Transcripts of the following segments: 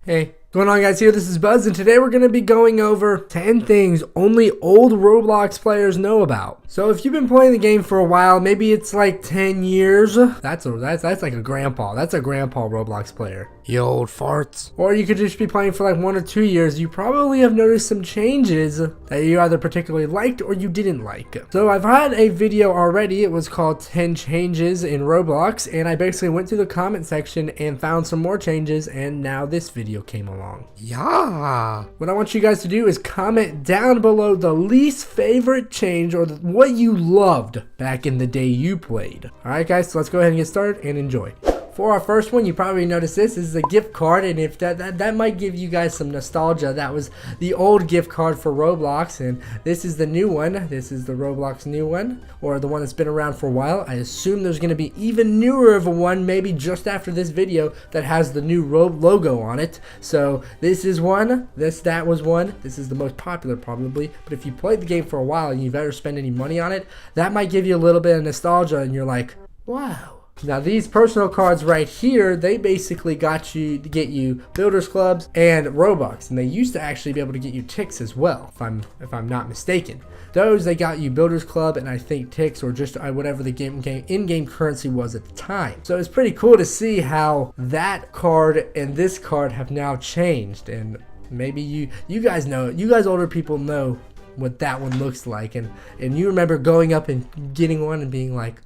Hey, going on guys, here this is Buzz, and today we're going to be going over 10 things only old Roblox players know about. So if you've been playing the game for a while, maybe it's like 10 years, that's like a grandpa. That's a grandpa Roblox player. You old farts. Or you could just be playing for like 1 or 2 years. You probably have noticed some changes that you either particularly liked or you didn't like. So I've had a video already. It was called 10 changes in Roblox, and I basically went through the comment section and found some more changes, and now this video came along. Yeah. What I want you guys to do is comment down below the least favorite change or what you loved back in the day you played. Alright guys, so let's go ahead and get started and enjoy. For our first one, you probably noticed this is a gift card, and if that might give you guys some nostalgia. That was the old gift card for Roblox, and this is the new one. This is the Roblox new one, or the one that's been around for a while. I assume there's going to be even newer of a one, maybe just after this video, that has the new logo on it. So this is one, that was one. This is the most popular probably, but if you played the game for a while and you've ever spent any money on it, that might give you a little bit of nostalgia, and you're like, wow. Now these personal cards right here, they basically get you builders clubs and Robux, and they used to actually be able to get you ticks as well, if I'm not mistaken. Those, they got you builders club and I think ticks, or just whatever the in-game currency was at the time. So it's pretty cool to see how that card and this card have now changed, and maybe you guys know, you guys older people know what that one looks like, and you remember going up and getting one and being like,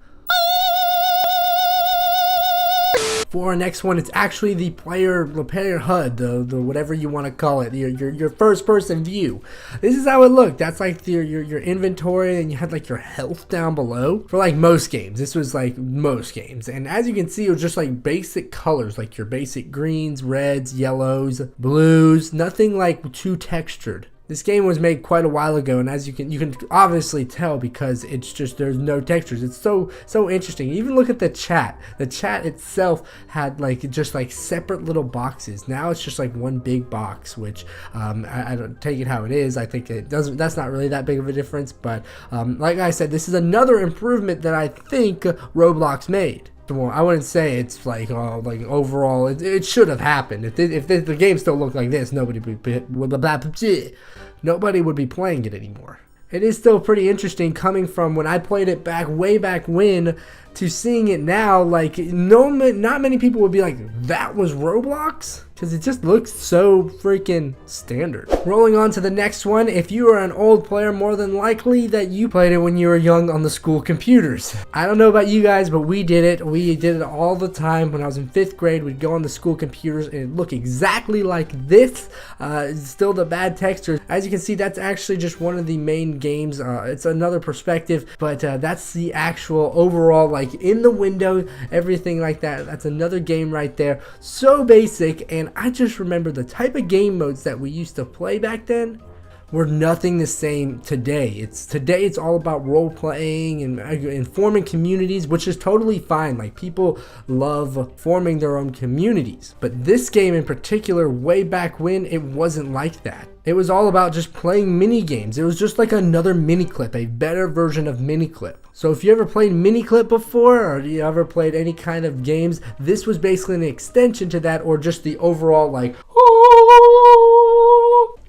for our next one, it's actually the player HUD, the whatever you want to call it, your first person view. This is how it looked. That's like your inventory, and you had like your health down below. For like most games, this was like most games, and as you can see, it was just like basic colors, like your basic greens, reds, yellows, blues, nothing like too textured. This game was made quite a while ago, and as you can obviously tell, because it's just, there's no textures. It's so interesting. Even look at the chat. The chat itself had like just like separate little boxes. Now it's just like one big box, which I don't take it how it is. I think it doesn't. That's not really that big of a difference. But like I said, this is another improvement that I think Roblox made. Well, I wouldn't say it's like overall it should have happened. If the game still looked like this, nobody would be playing it anymore. It is still pretty interesting coming from when I played it way back when to seeing it now. Like not many people would be like, that was Roblox, because it just looks so freaking standard. Rolling on to the next one, if you are an old player, more than likely that you played it when you were young on the school computers. I don't know about you guys, but we did it. We did it all the time. When I was in 5th grade, we'd go on the school computers, and it looked exactly like this. Still the bad texture. As you can see, that's actually just one of the main games. It's another perspective, but that's the actual overall, like in the window, everything like that. That's another game right there. So basic, and I just remember the type of game modes that we used to play back then were nothing the same today. Today it's all about role playing and forming communities, which is totally fine. Like, people love forming their own communities, but this game in particular, way back when, it wasn't like that. It was all about just playing mini games. It was just like another mini clip, a better version of mini clip. So if you ever played mini clip before, or you ever played any kind of games, this was basically an extension to that, or just the overall like,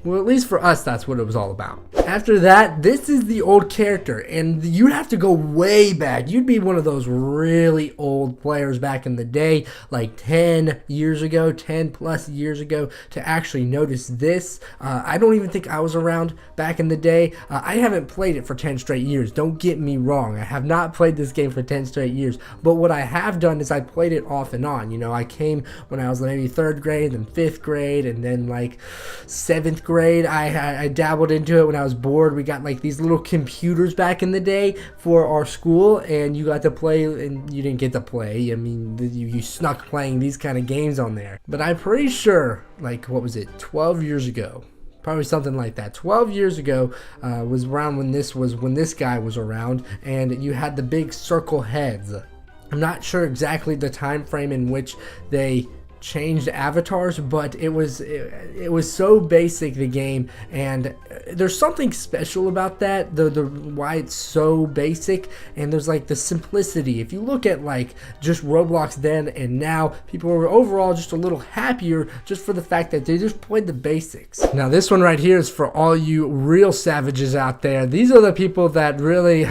well, at least for us, that's what it was all about. After that, this is the old character, and you'd have to go way back. You'd be one of those really old players back in the day, like 10 years ago, 10 plus years ago, to actually notice this. I don't even think I was around back in the day. I haven't played it for 10 straight years. Don't get me wrong. I have not played this game for 10 straight years, but what I have done is I played it off and on. You know, I came when I was maybe 3rd grade, then 5th grade, and then like 7th grade. I dabbled into it when I was bored. We got like these little computers back in the day for our school, and you got to play, and you didn't get to play. I mean, you snuck playing these kind of games on there. But I'm pretty sure, like, what was it, 12 years ago? Probably something like that. 12 years ago was around when this guy was around, and you had the big circle heads. I'm not sure exactly the time frame in which they changed avatars, but it was so basic, the game, and there's something special about that, the why it's so basic, and there's like the simplicity. If you look at like just Roblox then and now, people are overall just a little happier just for the fact that they just played the basics. Now this one right here is for all you real savages out there. These are the people that really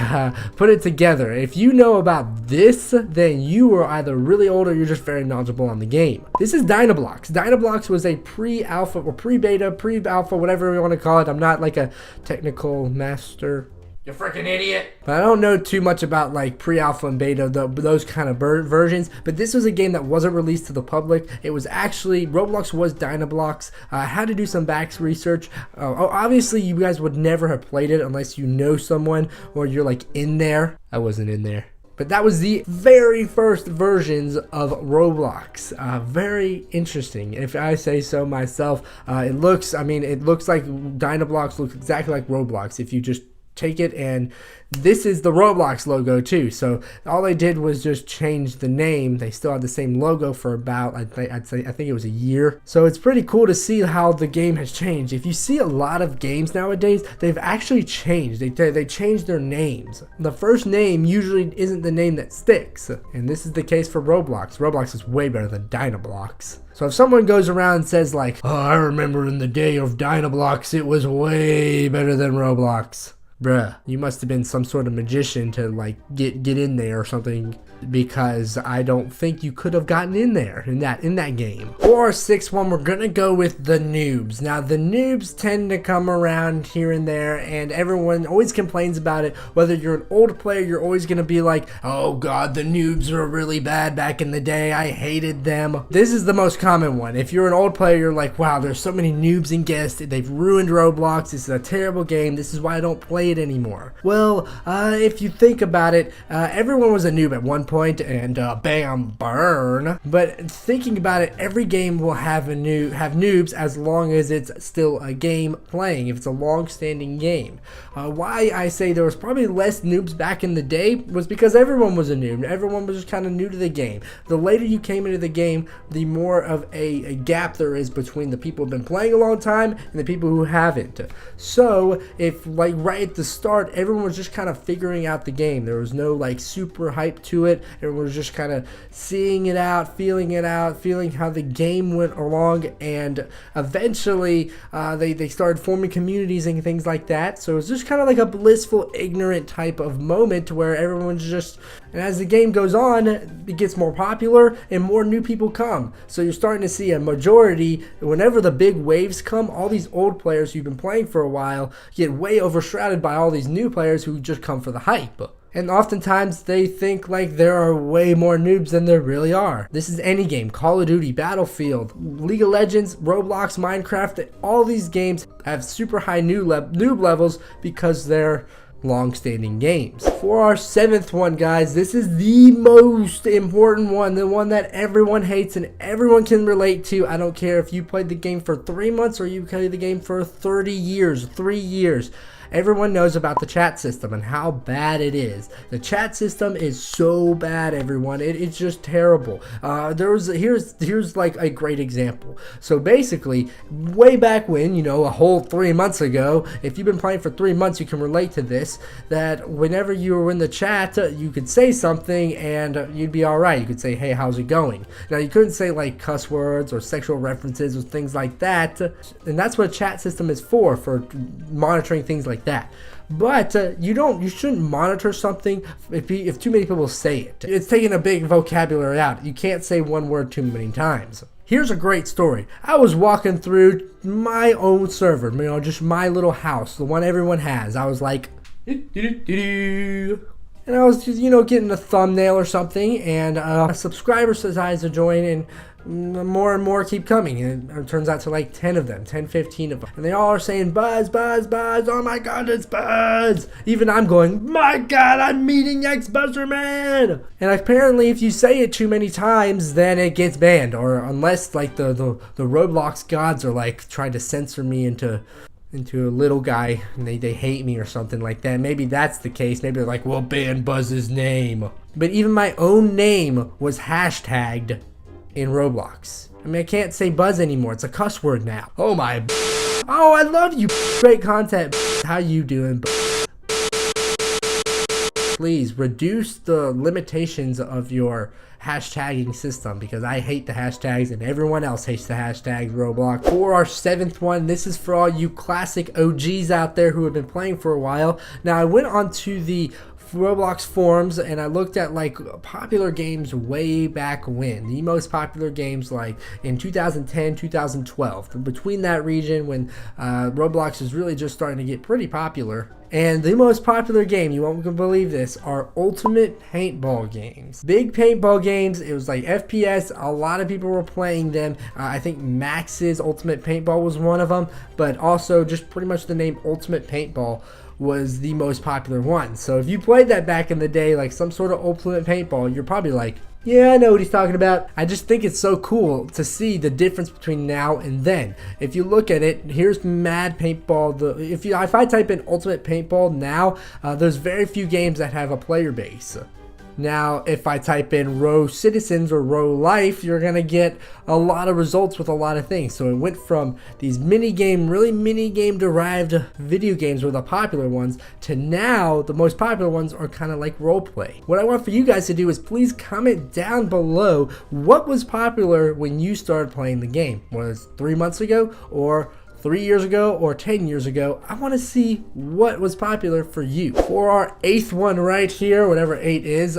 put it together. If you know about this, then you are either really old or you're just very knowledgeable on the game. This is Dinah Blocks. Dinah Blocks was a pre-alpha or pre-beta, pre-alpha, whatever you want to call it. I'm not like a technical master. You freaking idiot. But I don't know too much about like pre-alpha and beta, those kind of versions. But this was a game that wasn't released to the public. It was actually, Roblox was Dinah Blocks. I had to do some back research. Obviously, you guys would never have played it unless you know someone or you're like in there. I wasn't in there. But that was the very first versions of Roblox. Very interesting, if I say so myself. It looks like Dinah Blocks looks exactly like Roblox if you just take it, and this is the Roblox logo too. So all they did was just change the name. They still had the same logo for about, I think it was a year. So it's pretty cool to see how the game has changed. If you see a lot of games nowadays, they've actually changed. They changed their names. The first name usually isn't the name that sticks, and this is the case for Roblox. Roblox is way better than Dinah Blocks. So if someone goes around and says like, oh, I remember in the day of Dinah Blocks, it was way better than Roblox. Bruh, you must have been some sort of magician to like get in there or something, because I don't think you could have gotten in there in that game. For our sixth one, we're gonna go with the Noobs. Now the Noobs tend to come around here and there, and everyone always complains about it. Whether you're an old player, you're always gonna be like, oh god, the Noobs were really bad back in the day, I hated them. This is the most common one. If you're an old player, you're like, wow, there's so many noobs and guests, they've ruined Roblox, this is a terrible game, this is why I don't play it anymore. Well, if you think about it, everyone was a noob at one point, and bam, burn. But thinking about it, every game will have noobs as long as it's still a game playing, if it's a long-standing game. Why I say there was probably less noobs back in the day was because everyone was a noob. Everyone was just kind of new to the game. The later you came into the game, the more of a gap there is between the people who've been playing a long time and the people who haven't. So if like right at the start, everyone was just kind of figuring out the game. There was no like super hype to it. Everyone was just kind of seeing it out, feeling how the game went along, and eventually they started forming communities and things like that. So it was just kind of like a blissful, ignorant type of moment where everyone's just, and as the game goes on, it gets more popular and more new people come. So you're starting to see a majority, whenever the big waves come, all these old players who've been playing for a while get way overshadowed by all these new players who just come for the hype. And oftentimes they think like there are way more noobs than there really are. This is any game, Call of Duty, Battlefield, League of Legends, Roblox, Minecraft. All these games have super high noob levels because they're long-standing games. For our seventh one, guys, this is the most important one, the one that everyone hates and everyone can relate to. I don't care if you played the game for 3 months or you played the game for 30 years, 3 years. Everyone knows about the chat system and how bad it is. The chat system is so bad, everyone. It's just terrible. Here's like a great example. So basically, way back when, you know, a whole 3 months ago, if you've been playing for 3 months, you can relate to this, that whenever you were in the chat, you could say something and you'd be alright. You could say, hey, how's it going? Now, you couldn't say like cuss words or sexual references or things like that. And that's what a chat system is for monitoring things like that. But you shouldn't monitor something if too many people say it. It's taking a big vocabulary out. You can't say one word too many times. Here's a great story. I was walking through my own server, you know, just my little house, the one everyone has. I was like, and I was just, you know, getting a thumbnail or something, and a subscriber says I to join, and more and more keep coming, and it turns out to like 10 of them, 10, 15 of them, and they all are saying Buzz, Buzz, Buzz, oh my god, it's Buzz. Even I'm going, my god, I'm meeting xBuzzerman. And apparently if you say it too many times, then it gets banned, or unless like the Roblox gods are like trying to censor me into a little guy and they hate me or something like that. Maybe that's the case. Maybe they're like, we'll ban Buzz's name. But even my own name was hashtagged in Roblox. I mean, I can't say buzz anymore. It's a cuss word now. Oh my. Oh, I love you. Great content. How you doing? Please reduce the limitations of your hashtagging system, because I hate the hashtags and everyone else hates the hashtags Roblox. For our 7th one, this is for all you classic OGs out there who have been playing for a while. Now, I went onto the Roblox forums and I looked at like popular games way back when, the most popular games like in 2010, 2012, between that region when Roblox is really just starting to get pretty popular. And the most popular game, you won't believe this, are ultimate paintball games. Big paintball games. It was like FPS. A lot of people were playing them. I think Max's Ultimate Paintball was one of them, but also just pretty much the name Ultimate Paintball was the most popular one. So if you played that back in the day, like some sort of Ultimate Paintball, you're probably like, yeah, I know what he's talking about. I just think it's so cool to see the difference between now and then. If you look at it, here's Mad Paintball. If I type in Ultimate Paintball now, there's very few games that have a player base. Now, if I type in Row Citizens or Row Life, you're going to get a lot of results with a lot of things. So it went from these really minigame derived video games were the popular ones, to now the most popular ones are kind of like role play. What I want for you guys to do is please comment down below what was popular when you started playing the game. Was it 3 months ago, or 3 years ago, or 10 years ago? I want to see what was popular for you. For our 8th one right here, whatever 8 is,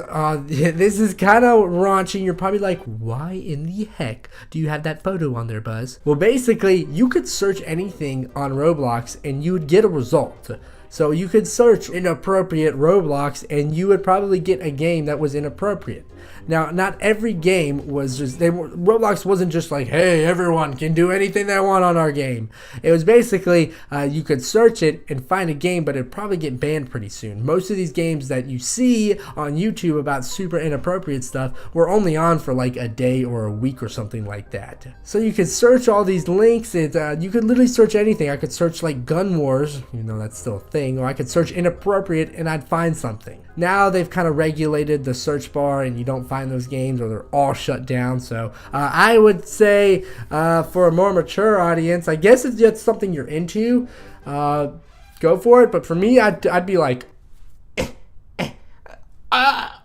this is kind of raunchy. You're probably like, why in the heck do you have that photo on there, Buzz? Well, basically, you could search anything on Roblox and you would get a result. So you could search inappropriate Roblox and you would probably get a game that was inappropriate. Now, not every game was just, Roblox wasn't just like, hey, everyone can do anything they want on our game. It was basically, you could search it and find a game, but it'd probably get banned pretty soon. Most of these games that you see on YouTube about super inappropriate stuff were only on for like a day or a week or something like that. So you could search all these links, you could literally search anything. I could search like Gun Wars, you know that's still a thing, or I could search inappropriate and I'd find something. Now they've kind of regulated the search bar and you don't find those games, or they're all shut down. So I would say for a more mature audience, I guess if that's something you're into, go for it. But for me, I'd be like,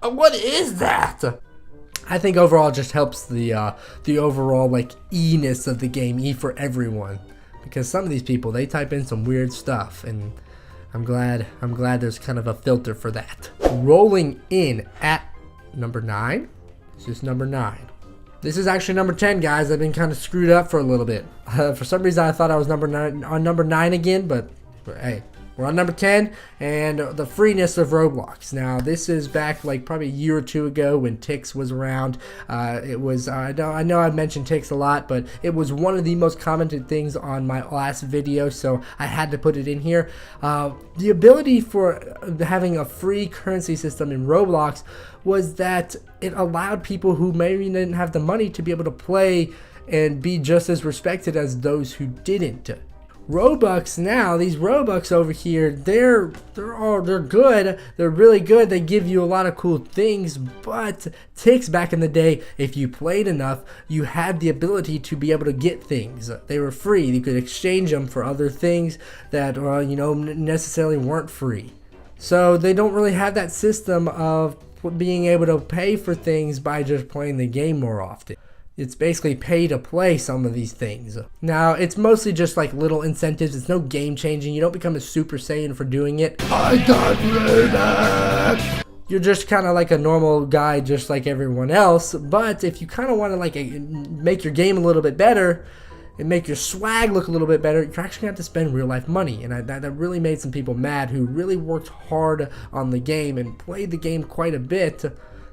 what is that? I think overall it just helps the overall like E-ness of the game, E for everyone, because some of these people, they type in some weird stuff, and I'm glad there's kind of a filter for that. Rolling in at number 9. This is number 9. This is actually number 10, guys. I've been kind of screwed up for a little bit. For some reason, I thought I was on number 9 again, but hey, we're on number 10, and the Freeness of Roblox. Now, this is back like probably a year or two ago when Tix was around. It was, I know I've mentioned Tix a lot, but it was one of the most commented things on my last video, so I had to put it in here. The ability for having a free currency system in Roblox was that it allowed people who maybe didn't have the money to be able to play and be just as respected as those who didn't. Robux now, these Robux over here, they're good. They're really good. They give you a lot of cool things, but Tix back in the day, if you played enough, you had the ability to be able to get things. They were free. You could exchange them for other things that necessarily weren't free. So they don't really have that system of being able to pay for things by just playing the game more often. It's basically pay to play some of these things. Now, it's mostly just like little incentives. It's no game changing. You don't become a Super Saiyan for doing it. I got Freeness! You're just kind of like a normal guy just like everyone else. But if you kind of want to like make your game a little bit better and make your swag look a little bit better, you're actually going to have to spend real life money. And that really made some people mad who really worked hard on the game and played the game quite a bit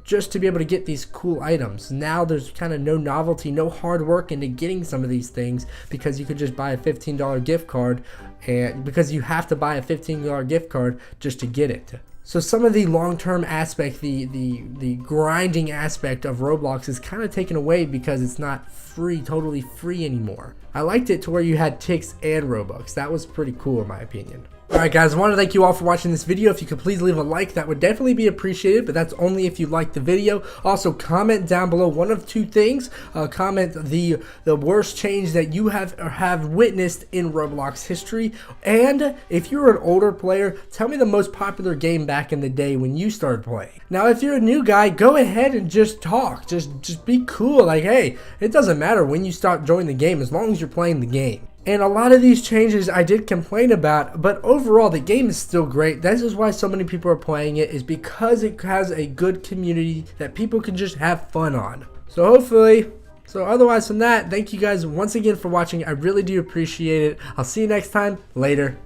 just to be able to get these cool items. Now there's kind of no novelty, no hard work into getting some of these things, because you could just buy a $15 gift card, and because you have to buy a $15 gift card just to get it. So some of the long-term aspect, the grinding aspect of Roblox is kind of taken away because it's not free, totally free anymore. I liked it to where you had Tix and Robux. That was pretty cool in my opinion. Alright guys, I want to thank you all for watching this video. If you could please leave a like, that would definitely be appreciated, but that's only if you like the video. Also, comment down below one of two things. Comment the worst change that you have witnessed in Roblox history. And if you're an older player, tell me the most popular game back in the day when you started playing. Now, if you're a new guy, go ahead and just talk. Just be cool. Like, hey, it doesn't matter when you start joining the game as long as you're playing the game. And a lot of these changes I did complain about, but overall the game is still great. This is why so many people are playing it, is because it has a good community that people can just have fun on. So hopefully, otherwise from that, thank you guys once again for watching. I really do appreciate it. I'll see you next time. Later.